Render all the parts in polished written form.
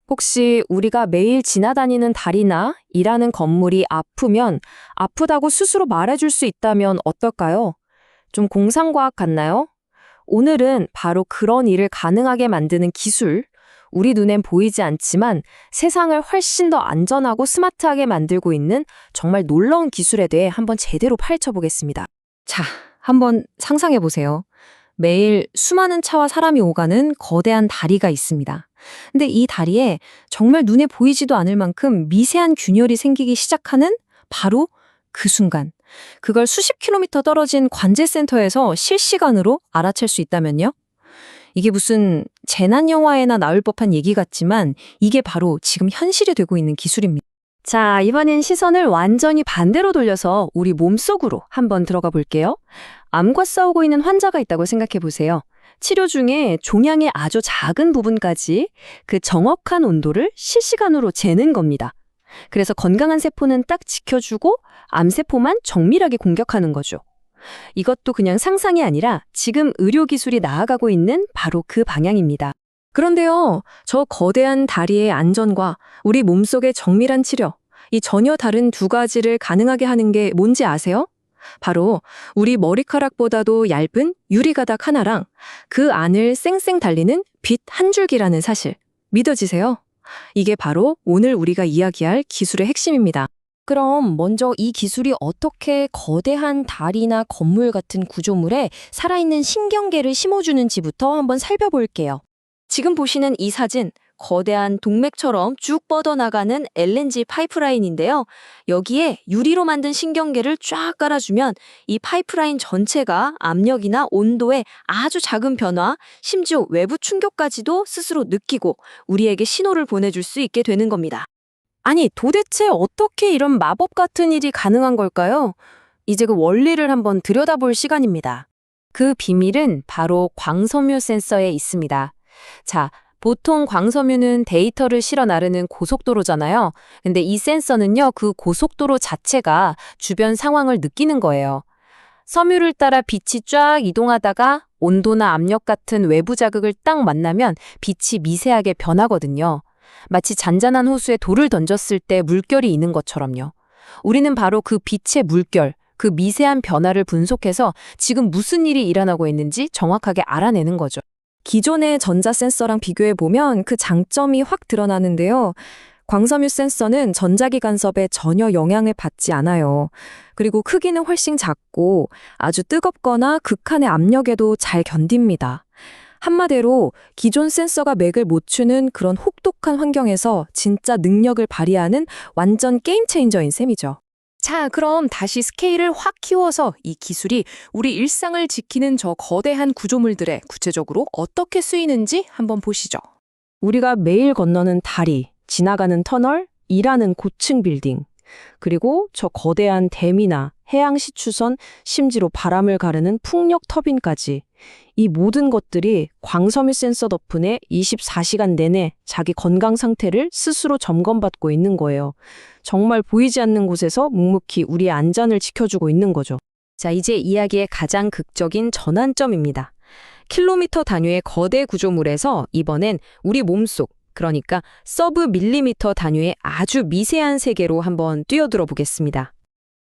혹시 우리가 매일 지나다니는 다리나 일하는 건물이 아프면 아프다고 스스로 말해줄 수 있다면 어떨까요? 좀 공상과학 같나요? 오늘은 바로 그런 일을 가능하게 만드는 기술, 우리 눈엔 보이지 않지만 세상을 훨씬 더 안전하고 스마트하게 만들고 있는 정말 놀라운 기술에 대해 한번 제대로 파헤쳐 보겠습니다. 자, 한번 상상해 보세요. 매일 수많은 차와 사람이 오가는 거대한 다리가 있습니다. 근데 이 다리에 정말 눈에 보이지도 않을 만큼 미세한 균열이 생기기 시작하는 바로 그 순간. 그걸 수십 킬로미터 떨어진 관제센터에서 실시간으로 알아챌 수 있다면요? 이게 무슨 재난 영화에나 나올 법한 얘기 같지만 이게 바로 지금 현실이 되고 있는 기술입니다. 자, 이번엔 시선을 완전히 반대로 돌려서 우리 몸속으로 한번 들어가 볼게요. 암과 싸우고 있는 환자가 있다고 생각해 보세요. 치료 중에 종양의 아주 작은 부분까지 그 정확한 온도를 실시간으로 재는 겁니다. 그래서 건강한 세포는 딱 지켜주고 암세포만 정밀하게 공격하는 거죠. 이것도 그냥 상상이 아니라 지금 의료기술이 나아가고 있는 바로 그 방향입니다. 그런데요, 저 거대한 다리의 안전과 우리 몸속의 정밀한 치료, 이 전혀 다른 두 가지를 가능하게 하는 게 뭔지 아세요? 바로 우리 머리카락보다도 얇은 유리가닥 하나랑 그 안을 쌩쌩 달리는 빛 한 줄기라는 사실. 믿어지세요? 이게 바로 오늘 우리가 이야기할 기술의 핵심입니다. 그럼 먼저 이 기술이 어떻게 거대한 다리나 건물 같은 구조물에 살아있는 신경계를 심어주는지부터 한번 살펴볼게요. 지금 보시는 이 사진, 거대한 동맥처럼 쭉 뻗어나가는 LNG 파이프라인인데요. 여기에 유리로 만든 신경계를 쫙 깔아주면 이 파이프라인 전체가 압력이나 온도의 아주 작은 변화, 심지어 외부 충격까지도 스스로 느끼고 우리에게 신호를 보내줄 수 있게 되는 겁니다. 아니, 도대체 어떻게 이런 마법 같은 일이 가능한 걸까요? 이제 그 원리를 한번 들여다볼 시간입니다. 그 비밀은 바로 광섬유 센서에 있습니다. 자, 보통 광섬유는 데이터를 실어 나르는 고속도로잖아요. 근데 이 센서는요, 그 고속도로 자체가 주변 상황을 느끼는 거예요. 섬유를 따라 빛이 쫙 이동하다가 온도나 압력 같은 외부 자극을 딱 만나면 빛이 미세하게 변하거든요. 마치 잔잔한 호수에 돌을 던졌을 때 물결이 있는 것처럼요. 우리는 바로 그 빛의 물결, 그 미세한 변화를 분석해서 지금 무슨 일이 일어나고 있는지 정확하게 알아내는 거죠. 기존의 전자 센서랑 비교해 보면 그 장점이 확 드러나는데요. 광섬유 센서는 전자기 간섭에 전혀 영향을 받지 않아요. 그리고 크기는 훨씬 작고 아주 뜨겁거나 극한의 압력에도 잘 견딥니다. 한마디로 기존 센서가 맥을 못 추는 그런 혹독한 환경에서 진짜 능력을 발휘하는 완전 게임 체인저인 셈이죠. 자, 그럼 다시 스케일을 확 키워서 이 기술이 우리 일상을 지키는 저 거대한 구조물들에 구체적으로 어떻게 쓰이는지 한번 보시죠. 우리가 매일 건너는 다리, 지나가는 터널, 일하는 고층 빌딩, 그리고 저 거대한 댐이나 해양 시추선, 심지어 바람을 가르는 풍력 터빈까지 이 모든 것들이 광섬유 센서 덕분에 24시간 내내 자기 건강 상태를 스스로 점검받고 있는 거예요. 정말 보이지 않는 곳에서 묵묵히 우리의 안전을 지켜주고 있는 거죠. 자, 이제 이야기의 가장 극적인 전환점입니다. 킬로미터 단위의 거대 구조물에서 이번엔 우리 몸속, 그러니까 서브 밀리미터 단위의 아주 미세한 세계로 한번 뛰어들어 보겠습니다.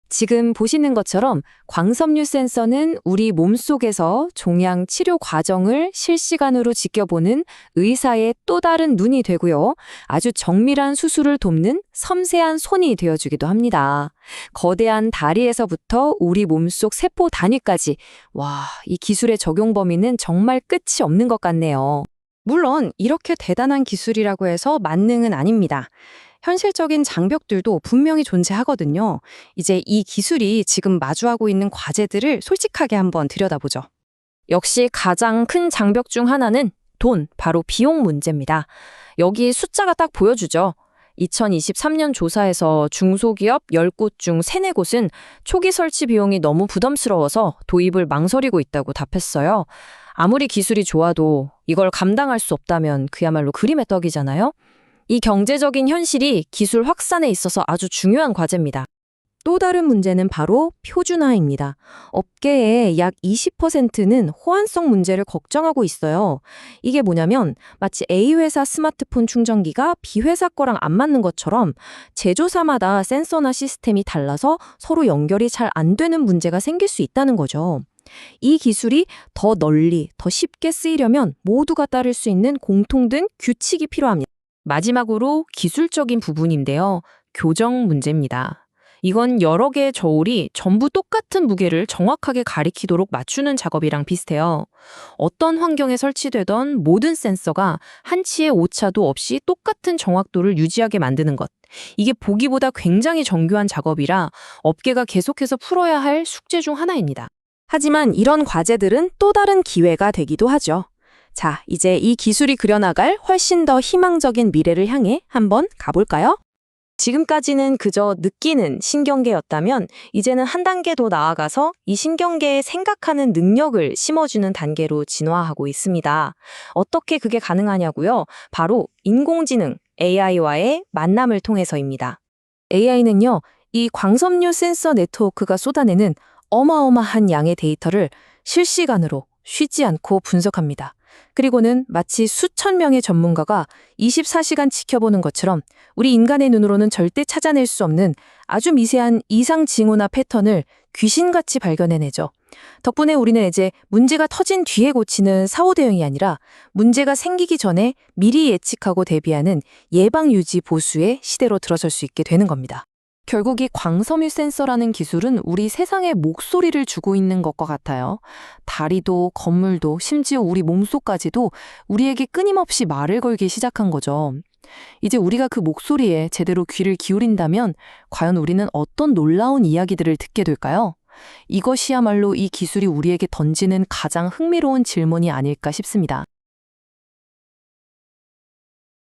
지금 보시는 것처럼 광섬유 센서는 우리 몸속에서 종양 치료 과정을 실시간으로 지켜보는 의사의 또 다른 눈이 되고요. 아주 정밀한 수술을 돕는 섬세한 손이 되어주기도 합니다. 거대한 다리에서부터 우리 몸속 세포 단위까지, 와, 이 기술의 적용 범위는 정말 끝이 없는 것 같네요. 물론 이렇게 대단한 기술이라고 해서 만능은 아닙니다. 현실적인 장벽들도 분명히 존재하거든요. 이제 이 기술이 지금 마주하고 있는 과제들을 솔직하게 한번 들여다보죠. 역시 가장 큰 장벽 중 하나는 돈, 바로 비용 문제입니다. 여기 숫자가 딱 보여주죠. 2023년 조사에서 중소기업 10곳 중 3, 4곳은 초기 설치 비용이 너무 부담스러워서 도입을 망설이고 있다고 답했어요. 아무리 기술이 좋아도 이걸 감당할 수 없다면 그야말로 그림의 떡이잖아요. 이 경제적인 현실이 기술 확산에 있어서 아주 중요한 과제입니다. 또 다른 문제는 바로 표준화입니다. 업계의 약 20%는 호환성 문제를 걱정하고 있어요. 이게 뭐냐면 마치 A회사 스마트폰 충전기가 B회사 거랑 안 맞는 것처럼 제조사마다 센서나 시스템이 달라서 서로 연결이 잘 안 되는 문제가 생길 수 있다는 거죠. 이 기술이 더 널리, 더 쉽게 쓰이려면 모두가 따를 수 있는 공통된 규칙이 필요합니다. 마지막으로 기술적인 부분인데요. 교정 문제입니다. 이건 여러 개의 저울이 전부 똑같은 무게를 정확하게 가리키도록 맞추는 작업이랑 비슷해요. 어떤 환경에 설치되던 모든 센서가 한치의 오차도 없이 똑같은 정확도를 유지하게 만드는 것. 이게 보기보다 굉장히 정교한 작업이라 업계가 계속해서 풀어야 할 숙제 중 하나입니다. 하지만 이런 과제들은 또 다른 기회가 되기도 하죠. 자, 이제 이 기술이 그려나갈 훨씬 더 희망적인 미래를 향해 한번 가볼까요? 지금까지는 그저 느끼는 신경계였다면 이제는 한 단계 더 나아가서 이 신경계에 생각하는 능력을 심어주는 단계로 진화하고 있습니다. 어떻게 그게 가능하냐고요? 바로 인공지능 AI와의 만남을 통해서입니다. AI는요, 이 광섬유 센서 네트워크가 쏟아내는 어마어마한 양의 데이터를 실시간으로 쉬지 않고 분석합니다. 그리고는 마치 수천 명의 전문가가 24시간 지켜보는 것처럼 우리 인간의 눈으로는 절대 찾아낼 수 없는 아주 미세한 이상 징후나 패턴을 귀신같이 발견해내죠. 덕분에 우리는 이제 문제가 터진 뒤에 고치는 사후 대응이 아니라 문제가 생기기 전에 미리 예측하고 대비하는 예방 유지 보수의 시대로 들어설 수 있게 되는 겁니다. 결국 이 광섬유 센서라는 기술은 우리 세상에 목소리를 주고 있는 것과 같아요. 다리도 건물도 심지어 우리 몸속까지도 우리에게 끊임없이 말을 걸기 시작한 거죠. 이제 우리가 그 목소리에 제대로 귀를 기울인다면 과연 우리는 어떤 놀라운 이야기들을 듣게 될까요? 이것이야말로 이 기술이 우리에게 던지는 가장 흥미로운 질문이 아닐까 싶습니다.